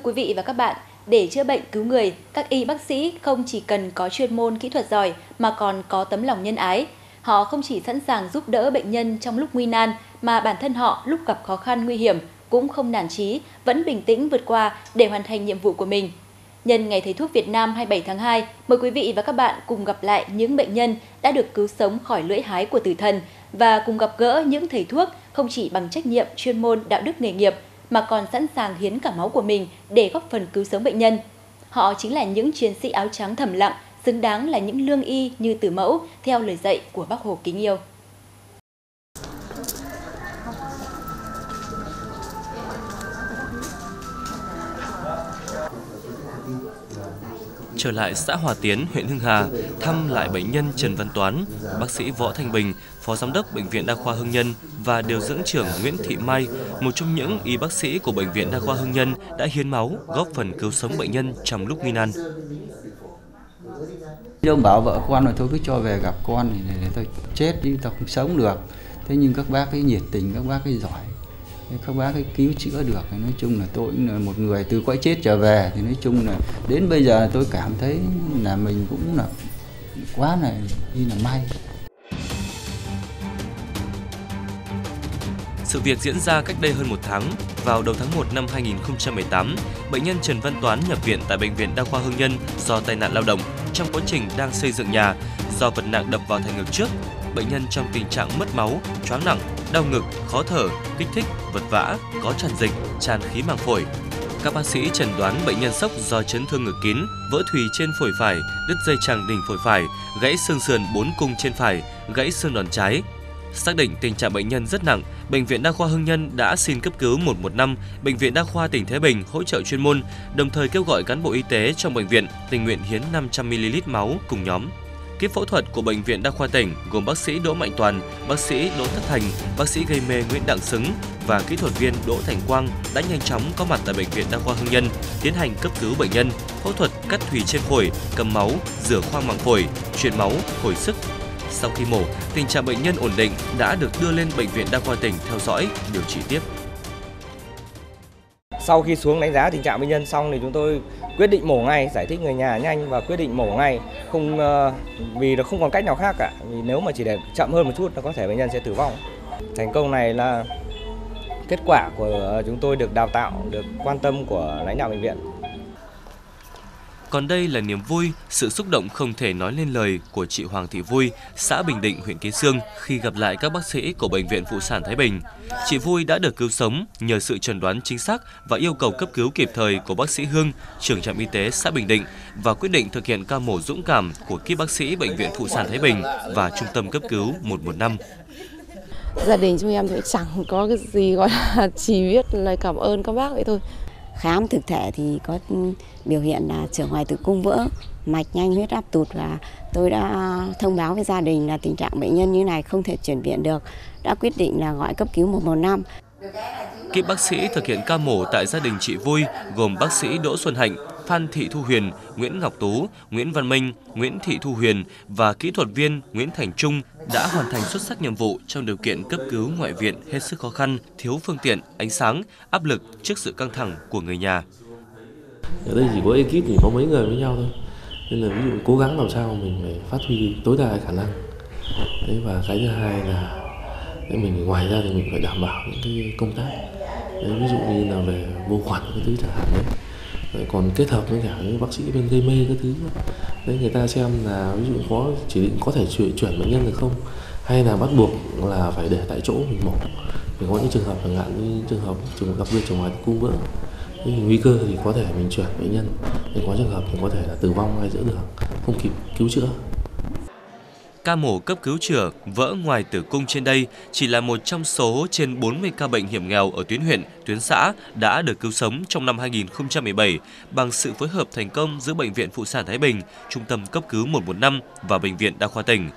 quý vị và các bạn, để chữa bệnh cứu người, các y bác sĩ không chỉ cần có chuyên môn kỹ thuật giỏi mà còn có tấm lòng nhân ái. Họ không chỉ sẵn sàng giúp đỡ bệnh nhân trong lúc nguy nan mà bản thân họ lúc gặp khó khăn nguy hiểm cũng không nản chí, vẫn bình tĩnh vượt qua để hoàn thành nhiệm vụ của mình. Nhân Ngày Thầy thuốc Việt Nam 27 tháng 2, mời quý vị và các bạn cùng gặp lại những bệnh nhân đã được cứu sống khỏi lưỡi hái của tử thần và cùng gặp gỡ những thầy thuốc không chỉ bằng trách nhiệm, chuyên môn, đạo đức nghề nghiệp mà còn sẵn sàng hiến cả máu của mình để góp phần cứu sống bệnh nhân. Họ chính là những chiến sĩ áo trắng thầm lặng, xứng đáng là những lương y như tử mẫu theo lời dạy của Bác Hồ kính yêu. Trở lại xã Hòa Tiến, huyện Hưng Hà, thăm lại bệnh nhân Trần Văn Toán, bác sĩ Võ Thanh Bình, Phó Giám đốc Bệnh viện Đa khoa Hưng Nhân và điều dưỡng trưởng Nguyễn Thị Mai, một trong những y bác sĩ của Bệnh viện Đa khoa Hưng Nhân đã hiến máu góp phần cứu sống bệnh nhân trong lúc nguy nan. Ông bảo vợ con là thôi cứ cho về gặp con thì để tôi chết chứ tôi không sống được. Thế nhưng các bác ấy nhiệt tình, các bác ấy giỏi. Các bác ấy cứu chữa được, nói chung là tôi cũng là một người từ cõi chết trở về thì nói chung là đến bây giờ tôi cảm thấy là mình cũng là quá là như là may. Sự việc diễn ra cách đây hơn 1 tháng, vào đầu tháng 1 năm 2018, bệnh nhân Trần Văn Toán nhập viện tại Bệnh viện Đa khoa Hưng Nhân do tai nạn lao động trong quá trình đang xây dựng nhà, do vật nặng đập vào thành ngực trước. Bệnh nhân trong tình trạng mất máu, choáng nặng, đau ngực, khó thở, kích thích, vật vã, có tràn dịch, tràn khí màng phổi. Các bác sĩ chẩn đoán bệnh nhân sốc do chấn thương ngực kín, vỡ thùy trên phổi phải, đứt dây chằng đỉnh phổi phải, gãy xương sườn 4 cung trên phải, gãy xương đòn trái. Xác định tình trạng bệnh nhân rất nặng, Bệnh viện Đa khoa Hưng Nhân đã xin cấp cứu 115, Bệnh viện Đa khoa tỉnh Thái Bình hỗ trợ chuyên môn, đồng thời kêu gọi cán bộ y tế trong bệnh viện tình nguyện hiến 500ml máu cùng nhóm. Kíp phẫu thuật của Bệnh viện Đa khoa tỉnh gồm bác sĩ Đỗ Mạnh Toàn, bác sĩ Đỗ Thất Thành, bác sĩ gây mê Nguyễn Đặng Xứng và kỹ thuật viên Đỗ Thành Quang đã nhanh chóng có mặt tại Bệnh viện Đa khoa Hưng Nhân, tiến hành cấp cứu bệnh nhân, phẫu thuật cắt thùy trên phổi, cầm máu, rửa khoang màng phổi, truyền máu, hồi sức. Sau khi mổ, tình trạng bệnh nhân ổn định đã được đưa lên Bệnh viện Đa khoa tỉnh theo dõi, điều trị tiếp. Sau khi xuống đánh giá tình trạng bệnh nhân xong thì chúng tôi quyết định mổ ngay, giải thích người nhà nhanh và quyết định mổ ngay, vì nó không còn cách nào khác cả. Vì nếu mà chỉ để chậm hơn một chút là có thể bệnh nhân sẽ tử vong. Thành công này là kết quả của chúng tôi được đào tạo, được quan tâm của lãnh đạo bệnh viện. Còn đây là niềm vui, sự xúc động không thể nói lên lời của chị Hoàng Thị Vui, xã Bình Định, huyện Kiến Xương khi gặp lại các bác sĩ của Bệnh viện Phụ sản Thái Bình. Chị Vui đã được cứu sống nhờ sự chẩn đoán chính xác và yêu cầu cấp cứu kịp thời của bác sĩ Hương, trưởng trạm y tế xã Bình Định và quyết định thực hiện ca mổ dũng cảm của kíp bác sĩ Bệnh viện Phụ sản Thái Bình và Trung tâm cấp cứu 115. Gia đình chúng em thì chẳng có cái gì gọi là chỉ biết lời cảm ơn các bác vậy thôi. Khám thực thể thì có biểu hiện là trở ngoài tử cung vỡ, mạch nhanh, huyết áp tụt và tôi đã thông báo với gia đình là tình trạng bệnh nhân như này không thể chuyển viện được, đã quyết định là gọi cấp cứu 115. Kíp bác sĩ thực hiện ca mổ tại gia đình chị Vui gồm bác sĩ Đỗ Xuân Hạnh, Phan Thị Thu Huyền, Nguyễn Ngọc Tú, Nguyễn Văn Minh, Nguyễn Thị Thu Huyền và kỹ thuật viên Nguyễn Thành Trung đã hoàn thành xuất sắc nhiệm vụ trong điều kiện cấp cứu ngoại viện hết sức khó khăn, thiếu phương tiện, ánh sáng, áp lực trước sự căng thẳng của người nhà. Ở đây chỉ có ekip thì có mấy người với nhau thôi, nên là ví dụ cố gắng làm sao mình phải phát huy tối đa khả năng. Đấy, và cái thứ hai là mình ngoài ra thì mình phải đảm bảo những cái công tác. Đấy, ví dụ như là về vô khuẩn cái thứ chẳng hạn đấy. Đấy, còn kết hợp với cả những bác sĩ bên gây mê cái thứ đấy, người ta xem là ví dụ có chỉ định có thể chuyển bệnh nhân được không, hay là bắt buộc là phải để tại chỗ mình mổ. Thì có những trường hợp chẳng hạn như trường hợp đặc biệt trong ngoài tử cung vỡ, nguy cơ thì có thể mình chuyển bệnh nhân, thì có trường hợp thì có thể là tử vong ngay giữa đường, không kịp cứu chữa. Ca mổ cấp cứu chữa vỡ ngoài tử cung trên đây chỉ là một trong số trên 40 ca bệnh hiểm nghèo ở tuyến huyện, tuyến xã đã được cứu sống trong năm 2017 bằng sự phối hợp thành công giữa Bệnh viện Phụ sản Thái Bình, Trung tâm cấp cứu 115 và Bệnh viện Đa khoa tỉnh.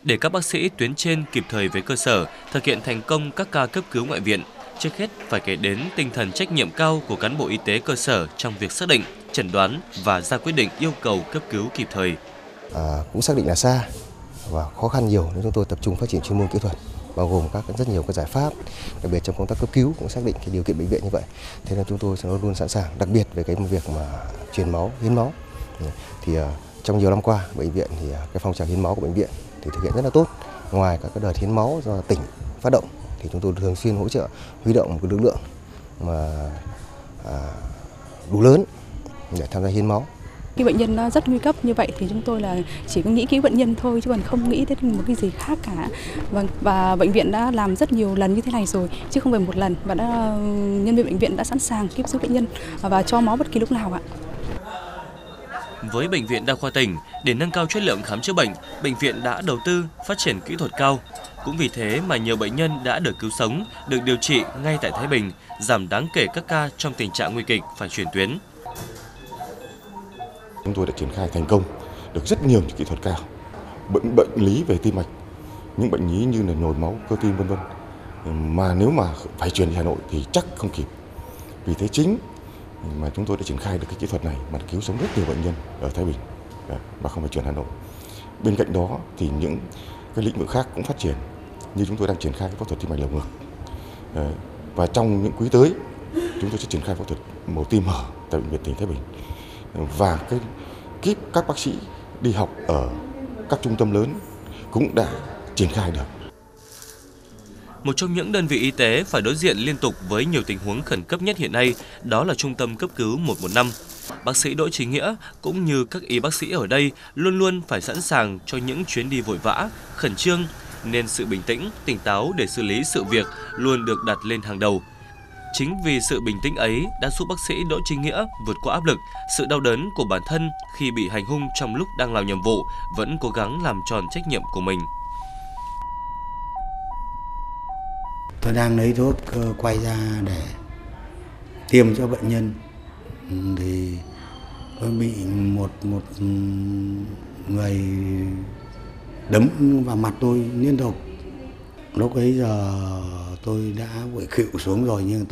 Để các bác sĩ tuyến trên kịp thời với cơ sở, thực hiện thành công các ca cấp cứu ngoại viện, trước hết phải kể đến tinh thần trách nhiệm cao của cán bộ y tế cơ sở trong việc xác định, chẩn đoán và ra quyết định yêu cầu cấp cứu kịp thời. Cũng xác định là xa và khó khăn nhiều nên chúng tôi tập trung phát triển chuyên môn kỹ thuật bao gồm rất nhiều các giải pháp, đặc biệt trong công tác cấp cứu cũng xác định cái điều kiện bệnh viện như vậy. Thế nên chúng tôi sẽ luôn sẵn sàng, đặc biệt về cái việc mà truyền máu, hiến máu. Thì trong nhiều năm qua, bệnh viện thì cái phong trào hiến máu của bệnh viện thì thực hiện rất là tốt. Ngoài các đợt hiến máu do tỉnh phát động thì chúng tôi thường xuyên hỗ trợ huy động một cái lực lượng mà đủ lớn để tham gia hiến máu. Khi bệnh nhân nó rất nguy cấp như vậy thì chúng tôi là chỉ có nghĩ cứu bệnh nhân thôi chứ còn không nghĩ đến một cái gì khác cả. Và bệnh viện đã làm rất nhiều lần như thế này rồi chứ không phải một lần, và nhân viên bệnh viện đã sẵn sàng cứu giúp bệnh nhân và cho máu bất kỳ lúc nào ạ. Với Bệnh viện Đa khoa tỉnh, để nâng cao chất lượng khám chữa bệnh, bệnh viện đã đầu tư phát triển kỹ thuật cao. Cũng vì thế mà nhiều bệnh nhân đã được cứu sống, được điều trị ngay tại Thái Bình, giảm đáng kể các ca trong tình trạng nguy kịch phải chuyển tuyến. Chúng tôi đã triển khai thành công được rất nhiều những kỹ thuật cao, bệnh lý về tim mạch, những bệnh lý như là nhồi máu, cơ tim vân vân. Mà nếu mà phải chuyển đi Hà Nội thì chắc không kịp. Vì thế chính mà chúng tôi đã triển khai được cái kỹ thuật này mà cứu sống rất nhiều bệnh nhân ở Thái Bình mà không phải chuyển Hà Nội. Bên cạnh đó thì những cái lĩnh vực khác cũng phát triển, như chúng tôi đang triển khai cái phẫu thuật tim mạch lồng ngực. Và trong những quý tới chúng tôi sẽ triển khai phẫu thuật mổ tim mở tại Bệnh viện tỉnh Thái Bình. Và cái kíp các bác sĩ đi học ở các trung tâm lớn cũng đã triển khai được. Một trong những đơn vị y tế phải đối diện liên tục với nhiều tình huống khẩn cấp nhất hiện nay đó là Trung tâm Cấp cứu 115. Bác sĩ Đỗ Chí Nghĩa cũng như các y bác sĩ ở đây luôn luôn phải sẵn sàng cho những chuyến đi vội vã, khẩn trương, nên sự bình tĩnh, tỉnh táo để xử lý sự việc luôn được đặt lên hàng đầu. Chính vì sự bình tĩnh ấy đã giúp bác sĩ Đỗ Chí Nghĩa vượt qua áp lực, sự đau đớn của bản thân khi bị hành hung trong lúc đang làm nhiệm vụ, vẫn cố gắng làm tròn trách nhiệm của mình. Tôi đang lấy thuốc quay ra để tiêm cho bệnh nhân thì tôi bị một người đấm vào mặt tôi liên tục. Lúc ấy giờ tôi đã vội khịu xuống rồi, nhưng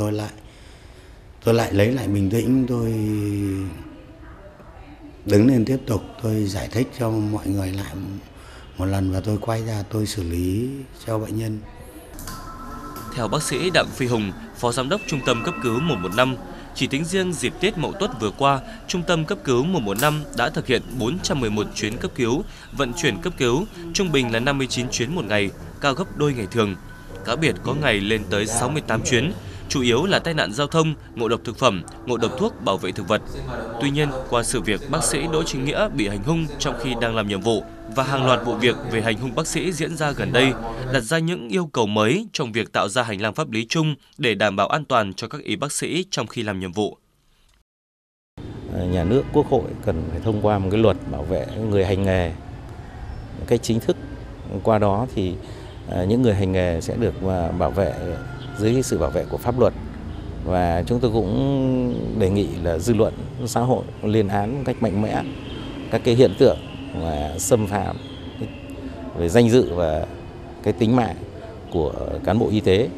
tôi lại lấy lại bình tĩnh, tôi đứng lên tiếp tục, tôi giải thích cho mọi người lại một lần và tôi quay ra tôi xử lý cho bệnh nhân. Theo bác sĩ Đặng Phi Hùng, Phó Giám đốc Trung tâm Cấp cứu 115, chỉ tính riêng dịp Tết Mậu Tuất vừa qua, Trung tâm Cấp cứu 115 đã thực hiện 411 chuyến cấp cứu, vận chuyển cấp cứu, trung bình là 59 chuyến một ngày, cao gấp đôi ngày thường. Cá biệt có ngày lên tới 68 chuyến, chủ yếu là tai nạn giao thông, ngộ độc thực phẩm, ngộ độc thuốc bảo vệ thực vật. Tuy nhiên, qua sự việc bác sĩ Đỗ Chí Nghĩa bị hành hung trong khi đang làm nhiệm vụ và hàng loạt vụ việc về hành hung bác sĩ diễn ra gần đây, đặt ra những yêu cầu mới trong việc tạo ra hành lang pháp lý chung để đảm bảo an toàn cho các y bác sĩ trong khi làm nhiệm vụ. Nhà nước, Quốc hội cần phải thông qua một cái luật bảo vệ người hành nghề một cách chính thức. Qua đó thì những người hành nghề sẽ được bảo vệ dưới sự bảo vệ của pháp luật. Và chúng tôi cũng đề nghị là dư luận, xã hội lên án một cách mạnh mẽ các cái hiện tượng và xâm phạm về danh dự và cái tính mạng của cán bộ y tế.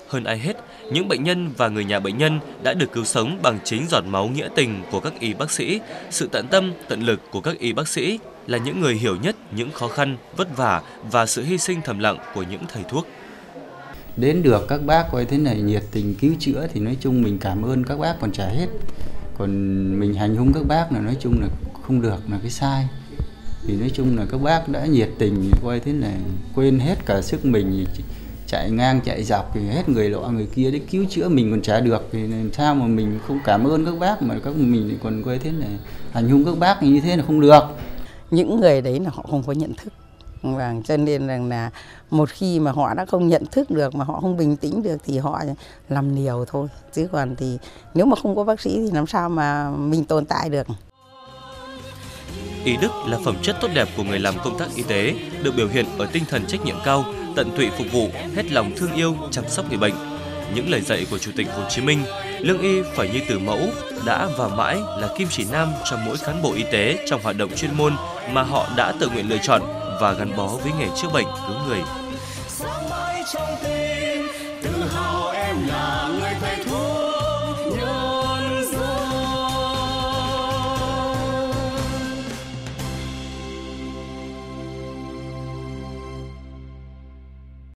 Hơn ai hết, những bệnh nhân và người nhà bệnh nhân đã được cứu sống bằng chính giọt máu nghĩa tình của các y bác sĩ. Sự tận tâm, tận lực của các y bác sĩ là những người hiểu nhất những khó khăn, vất vả và sự hy sinh thầm lặng của những thầy thuốc. Đến được các bác coi thế này nhiệt tình cứu chữa thì nói chung mình cảm ơn các bác còn chả hết. Còn mình hành hung các bác là nói chung là không được, là cái sai. Thì nói chung là các bác đã nhiệt tình coi thế này quên hết cả sức mình, chạy ngang chạy dọc thì hết người lọ người kia để cứu chữa mình còn chả được, thì làm sao mà mình không cảm ơn các bác mà các mình còn coi thế này hành hung các bác như thế là không được. Những người đấy là họ không có nhận thức. Cho nên là một khi mà họ đã không nhận thức được, mà họ không bình tĩnh được thì họ làm liều thôi. Chứ còn thì nếu mà không có bác sĩ thì làm sao mà mình tồn tại được. Y đức là phẩm chất tốt đẹp của người làm công tác y tế, được biểu hiện ở tinh thần trách nhiệm cao, tận tụy phục vụ, hết lòng thương yêu, chăm sóc người bệnh. Những lời dạy của Chủ tịch Hồ Chí Minh, lương y phải như từ mẫu, đã và mãi là kim chỉ nam cho mỗi cán bộ y tế trong hoạt động chuyên môn mà họ đã tự nguyện lựa chọn và gắn bó với nghề chữa bệnh cứu người.